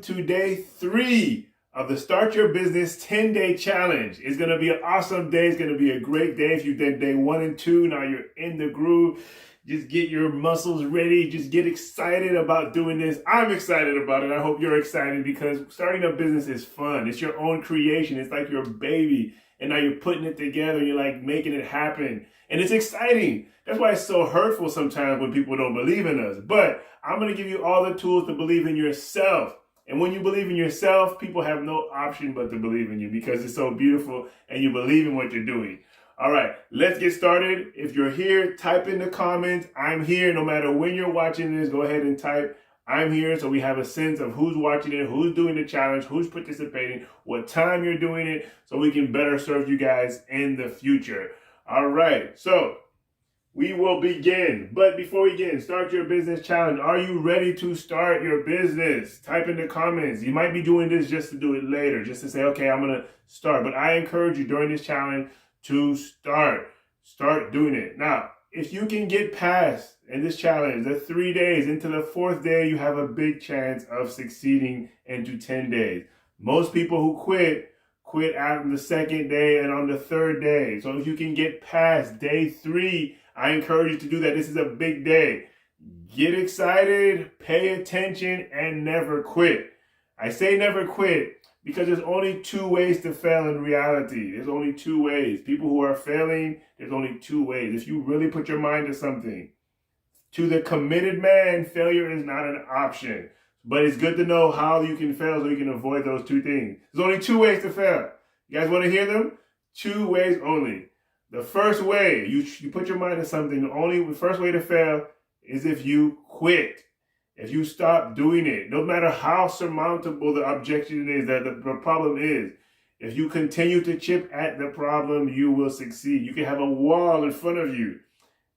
to day 3 of the Start Your Business 10-day challenge. It's going to be an awesome day. It's going to be a great day. If you did day 1 and 2, now you're in the groove. Just get your muscles ready. Just get excited about doing this. I'm excited about it. I hope you're excited because starting a business is fun. It's your own creation. It's like your baby. And now you're putting it together. You're like making it happen. And it's exciting. That's why it's so hurtful sometimes when people don't believe in us. But I'm going to give you all the tools to believe in yourself. And when you believe in yourself, people have no option but to believe in you because it's so beautiful and you believe in what you're doing. All right, let's get started. If you're here, type in the comments, I'm here. No matter when you're watching this, go ahead and type, I'm here, so we have a sense of who's watching it, who's doing the challenge, who's participating, what time you're doing it, so we can better serve you guys in the future. All right, so we will begin. But before we begin, Start Your Business Challenge. Are you ready to start your business? Type in the comments. You might be doing this just to do it later, just to say, okay, I'm going to start. But I encourage you during this challenge to start doing it. Now, if you can get past in this challenge, the 3 days into the 4th day, you have a big chance of succeeding into 10 days. Most people who quit after the 2nd day and on the 3rd day. So if you can get past day 3, I encourage you to do that. This is a big day. Get excited, pay attention, and never quit. I say never quit because there's only 2 ways to fail in reality. There's only 2 ways. People who are failing, there's only 2 ways. If you really put your mind to something, to the committed man, failure is not an option. But it's good to know how you can fail so you can avoid those 2 things. There's only 2 ways to fail. You guys want to hear them? 2 ways only. The first way, you put your mind to something, the first way to fail is if you quit. If you stop doing it, no matter how surmountable the objection is, that the problem is, if you continue to chip at the problem, you will succeed. You can have a wall in front of you,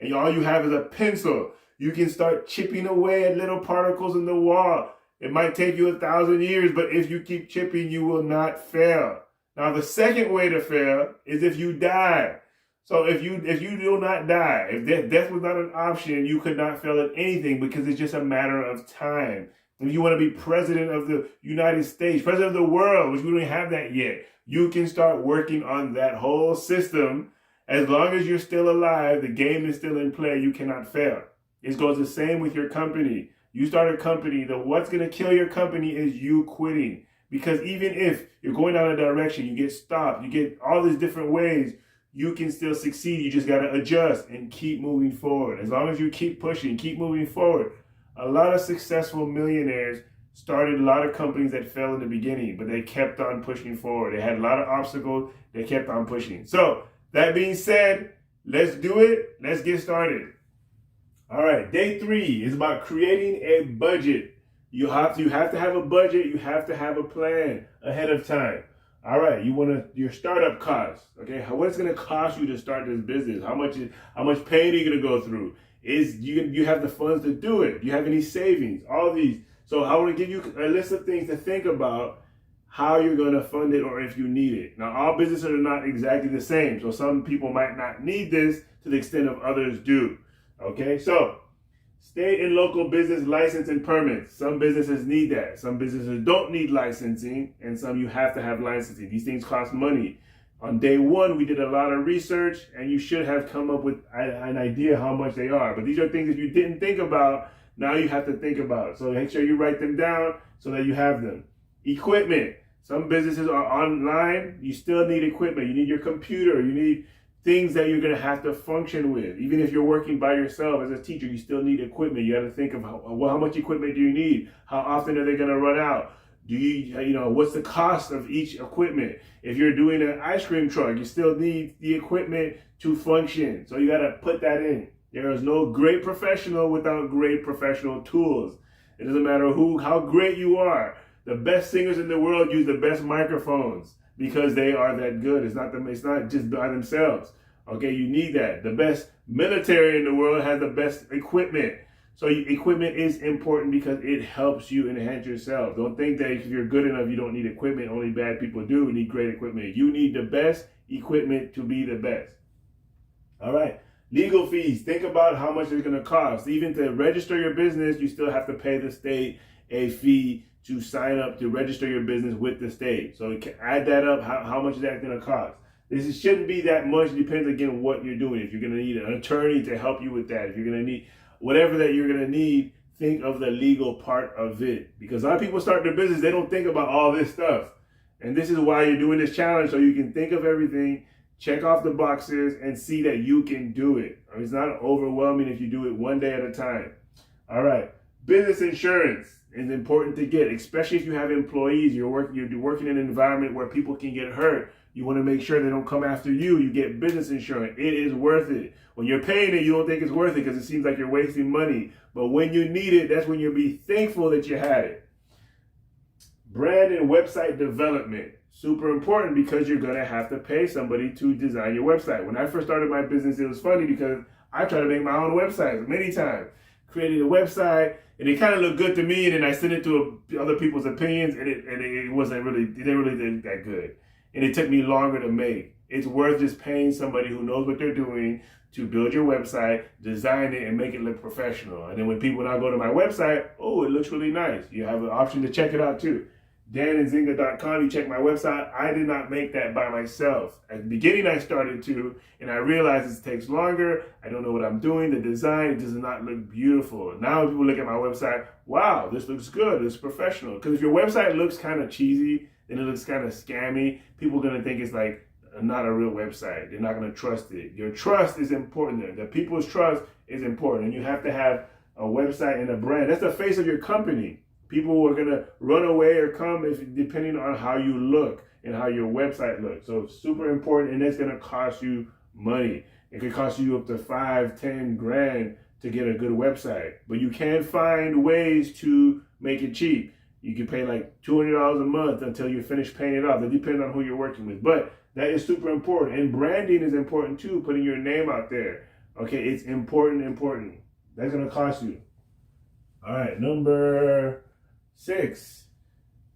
and all you have is a pencil. You can start chipping away at little particles in the wall. It might take you 1,000 years, but if you keep chipping, you will not fail. Now, the second way to fail is if you die. So if you do not die, if death was not an option, you could not fail at anything because it's just a matter of time. If you want to be president of the United States, president of the world, which we don't have that yet, you can start working on that whole system. As long as you're still alive, the game is still in play, you cannot fail. It goes the same with your company. You start a company, what's going to kill your company is you quitting. Because even if you're going down a direction, you get stopped, you get all these different ways, you can still succeed. You just got to adjust and keep moving forward. As long as you keep pushing, keep moving forward. A lot of successful millionaires started a lot of companies that fell in the beginning, but they kept on pushing forward. They had a lot of obstacles. They kept on pushing. So that being said, let's do it. Let's get started. All right. Day 3 is about creating a budget. You have to have a budget. You have to have a plan ahead of time. All right, your startup costs. Okay, what's going to cost you to start this business? How much pain are you going to go through? You have the funds to do it? Do you have any savings? All these. So I want to give you a list of things to think about how you're going to fund it or if you need it. Now, all businesses are not exactly the same, so some people might not need this to the extent of others do. Okay, so state and local business license and permits. Some businesses need that. Some businesses don't need licensing, and some you have to have licensing. These things cost money. On day 1, we did a lot of research, and you should have come up with an idea how much they are. But these are things that you didn't think about. Now you have to think about. So make sure you write them down so that you have them. Equipment. Some businesses are online. You still need equipment. You need your computer. You need things that you're going to have to function with. Even if you're working by yourself as a teacher, you still need equipment. You got to think of how much equipment do you need? How often are they going to run out? What's the cost of each equipment? If you're doing an ice cream truck, you still need the equipment to function. So you got to put that in. There is no great professional without great professional tools. It doesn't matter how great you are. The best singers in the world use the best microphones because they are that good. It's not just by themselves. Okay, you need that. The best military in the world has the best equipment. So equipment is important because it helps you enhance yourself. Don't think that if you're good enough, you don't need equipment. Only bad people do need great equipment. You need the best equipment to be the best. All right. Legal fees. Think about how much it's going to cost. Even to register your business, you still have to pay the state a fee to sign up to register your business with the state. So add that up. How much is that going to cost? This shouldn't be that much. It depends again what you're doing. If you're going to need an attorney to help you with that, if you're going to need whatever that you're going to need, think of the legal part of it. Because a lot of people start their business, they don't think about all this stuff. And this is why you're doing this challenge, so you can think of everything, check off the boxes, and see that you can do it. It's not overwhelming if you do it one day at a time. All right. Business insurance is important to get, especially if you have employees. You're working in an environment where people can get hurt. You want to make sure they don't come after you. You get business insurance. It is worth it. When you're paying it, you don't think it's worth it because it seems like you're wasting money. But when you need it, that's when you'll be thankful that you had it. Brand and website development. Super important because you're going to have to pay somebody to design your website. When I first started my business, it was funny because I tried to make my own websites many times. Created a website, and it kind of looked good to me, and then I sent it to other people's opinions, and it didn't really do that good. And it took me longer to make. It's worth just paying somebody who knows what they're doing to build your website, design it, and make it look professional. And then when people now go to my website, oh, it looks really nice. You have an option to check it out too. DanNzinga.com, you check my website. I did not make that by myself. At the beginning, I started to, and I realized it takes longer. I don't know what I'm doing. The design, it does not look beautiful. Now when people look at my website, wow, this looks good. It's professional. Because if your website looks kind of cheesy, then it looks kind of scammy, people are going to think it's like not a real website. They're not going to trust it. Your trust is important there. The people's trust is important. And you have to have a website and a brand. That's the face of your company. People are going to run away or come depending on how you look and how your website looks. So it's super important, and it's going to cost you money. It could cost you up to $5-10 grand to get a good website. But you can find ways to make it cheap. You can pay like $200 a month until you finish paying it off. It depends on who you're working with. But that is super important. And branding is important too, putting your name out there. Okay, it's important. That's going to cost you. All right, number 6,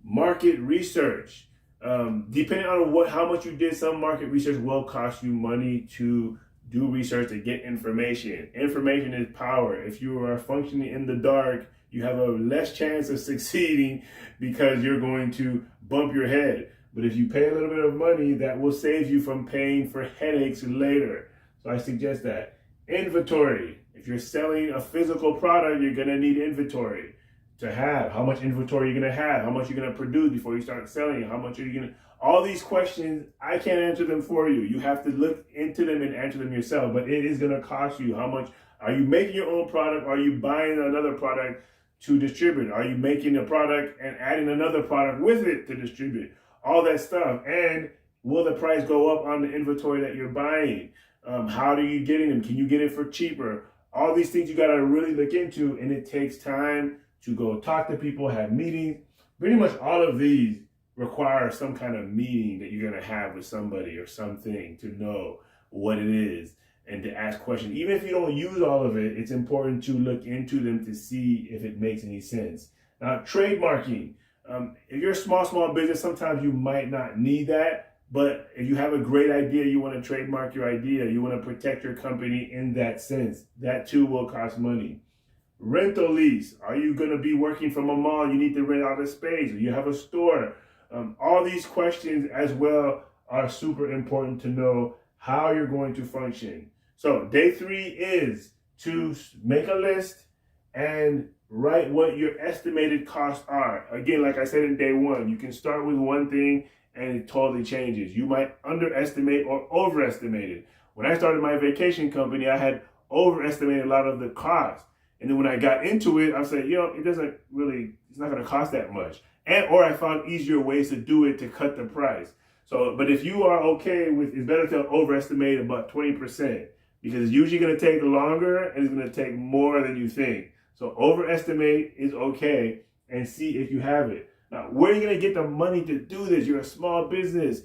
market research. Depending on how much you did, some market research will cost you money to do research to get information. Information is power. If you are functioning in the dark, you have a less chance of succeeding because you're going to bump your head. But if you pay a little bit of money, that will save you from paying for headaches later. So I suggest that. Inventory. If you're selling a physical product, you're going to need inventory to have. How much inventory you're going to have? How much you're going to produce before you start selling? How much are you going to... All these questions, I can't answer them for you. You have to look into them and answer them yourself. But it is going to cost you. How much? Are you making your own product? Are you buying another product to distribute? Are you making a product and adding another product with it to distribute? All that stuff. And will the price go up on the inventory that you're buying? How are you getting them? Can you get it for cheaper? All these things you got to really look into, and it takes time to go talk to people, have meetings. Pretty much all of these require some kind of meeting that you're going to have with somebody or something to know what it is and to ask questions. Even if you don't use all of it, it's important to look into them to see if it makes any sense. Now, trademarking. If you're a small business, sometimes you might not need that. But if you have a great idea, you want to trademark your idea, you want to protect your company in that sense, that too will cost money. Rental lease. Are you going to be working from a mall? You need to rent out a space. Or you have a store. All these questions as well are super important to know how you're going to function. So day 3 is to make a list and write what your estimated costs are. Again, like I said in day 1, you can start with one thing and it totally changes. You might underestimate or overestimate it. When I started my vacation company, I had overestimated a lot of the costs. And then when I got into it, I said, it's not going to cost that much. Or I found easier ways to do it to cut the price. So, but if you are okay with, it's better to overestimate about 20% because it's usually going to take longer and it's going to take more than you think. So overestimate is okay and see if you have it. Now, where are you going to get the money to do this? You're a small business.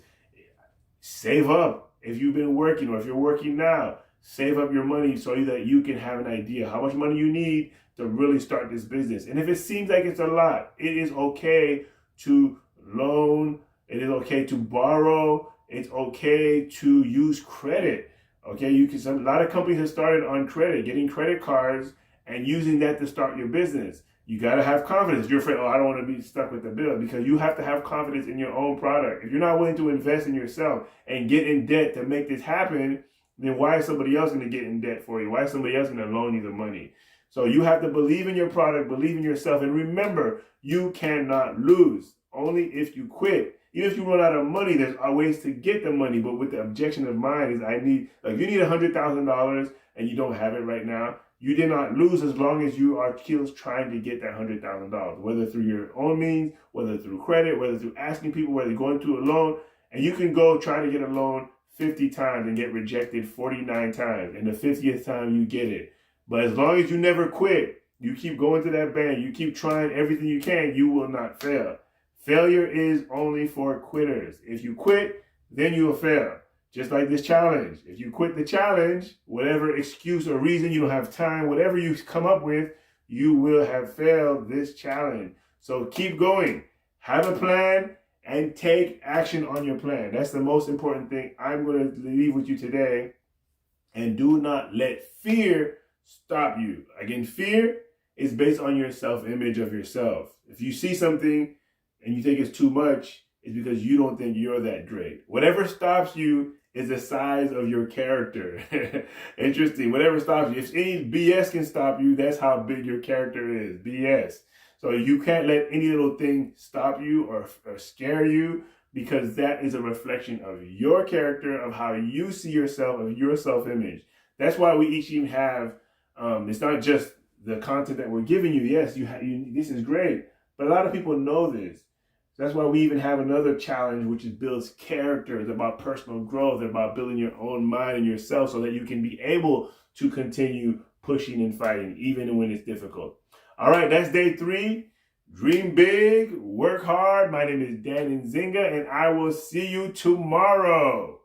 Save up if you've been working or if you're working now. Save up your money so that you can have an idea how much money you need to really start this business. And if it seems like it's a lot, it is okay to loan. It is okay to borrow. It's okay to use credit. Okay, a lot of companies have started on credit, getting credit cards and using that to start your business. You got to have confidence. You're afraid, oh, I don't want to be stuck with the bill, because you have to have confidence in your own product. If you're not willing to invest in yourself and get in debt to make this happen, then why is somebody else going to get in debt for you? Why is somebody else going to loan you the money? So you have to believe in your product, believe in yourself, and remember, you cannot lose. Only if you quit. Even if you run out of money, there's ways to get the money. But with the objection of mine is, you need $100,000 and you don't have it right now. You did not lose as long as you are still trying to get that $100,000, whether through your own means, whether through credit, whether through asking people, whether going to a loan. And you can go try to get a loan 50 times and get rejected 49 times. And the 50th time you get it. But as long as you never quit, you keep going to that bank, you keep trying everything you can, you will not fail. Failure is only for quitters. If you quit, then you will fail. Just like this challenge. If you quit the challenge, whatever excuse or reason, you don't have time, whatever you come up with, you will have failed this challenge. So keep going. Have a plan and take action on your plan. That's the most important thing I'm going to leave with you today. And do not let fear stop you. Again, fear is based on your self-image of yourself. If you see something and you think it's too much, it's because you don't think you're that great. Whatever stops you is the size of your character. Interesting. Whatever stops you. If any BS can stop you, that's how big your character is. BS. So you can't let any little thing stop you or scare you, because that is a reflection of your character, of how you see yourself, of your self-image. That's why we each even have, it's not just the content that we're giving you. Yes, this is great. But a lot of people know this. That's why we even have another challenge, which is builds character. It's about personal growth, about building your own mind and yourself so that you can be able to continue pushing and fighting, even when it's difficult. All right, that's day 3. Dream big, work hard. My name is Nzinga, and I will see you tomorrow.